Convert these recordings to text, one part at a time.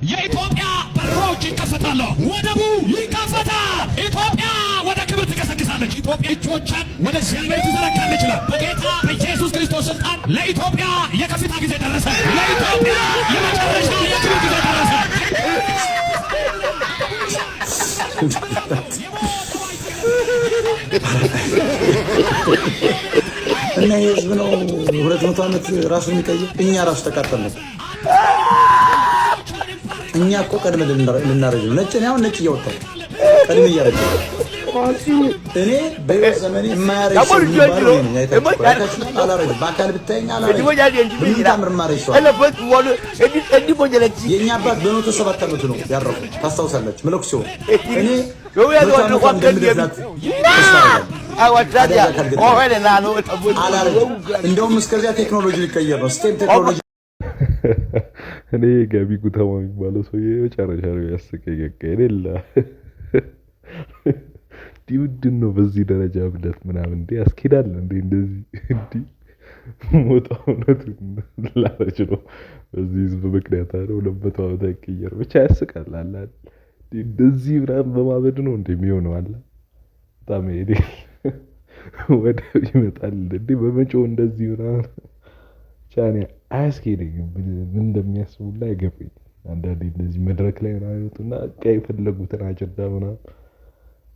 የኢትዮጵያ በሮች ይከፈታሉ። ወደቡ ይከፈታል። ኢትዮጵያ ወደ ክብር ትገሰግሳለች። ኢትዮጵያ እጆቿን ወደ እግዚአብሔር ትዘረጋለች ይላል። በጌታ በኢየሱስ ክርስቶስ ስልጣን ለኢትዮጵያ የከፍታ ጊዜ ደረሰ። ለኢትዮጵያ የመጨረሻ የክብር ጊዜ ደረሰ። እና የህዝብ ነው 200 ዓመት ራሱን የሚቀይር። እኛ ራሱ ተቃጠልን። እኛ እኮ ቀድመ ልናረጅ ነው። ነጭ ነው ነጭ እያወጣሁ ቀድመ እያረጅ እኔ በህይወት ዘመኔ የማያረጅ ሰው የሚባለው ነው። አላረጅ በአካል ብታየኝ አላረጅ በምታምር ማረጅ ሰው የእኛ አባት በ107 ዓመቱ ነው ያረፉ። ታስታውሳለች መለኩ ሲሆን እኔ እንደውም እስከዚያ ቴክኖሎጂ ሊቀየር ነው። ስቴም ቴክኖሎጂ እኔ ገቢ ጉተማ የሚባለው ሰውዬ መጨረሻ ነው ያስቀኝ። የሌላ ምንድን ነው በዚህ ደረጃ እብደት ምናምን እንዴ ያስኬዳል እንዴ? እንደዚህ እንዲ ሞታ እውነት ላረጅ ነው በዚህ ህዝብ ምክንያት አለ 200 ዓመት አይቀየር ብቻ ያስቃል አለ እንደዚህ ምናምን በማበድ ነው እንደሚሆነው አለ በጣም ሄዴ ወደ ይመጣል እንዴ በመጮህ እንደዚህ ምናምን ቻኔ አያስኬደኝም። ምን እንደሚያስቡላ አይገባኝ። አንዳንዴ እንደዚህ መድረክ ላይ ምናምን ይወጡና ቀይ ፈለጉትን አጀንዳ ምናምን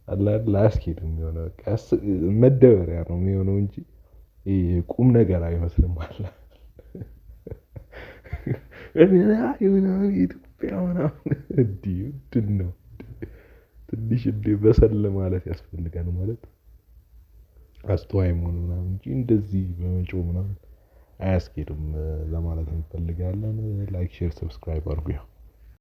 አላል ላስኬድም የሆነ በቃ መደበሪያ ነው የሚሆነው እንጂ ቁም ነገር አይመስልም አለ ኢትዮጵያ ምናምን እንዲህ ነው ትንሽ እንደ በሰል ማለት ያስፈልጋል ማለት አስተዋይ መሆን ምናምን እንጂ እንደዚህ በመጮህ ምናምን አያስኬድም ለማለት እንፈልጋለን። ላይክ ሼር ሰብስክራይብ አድርጉ።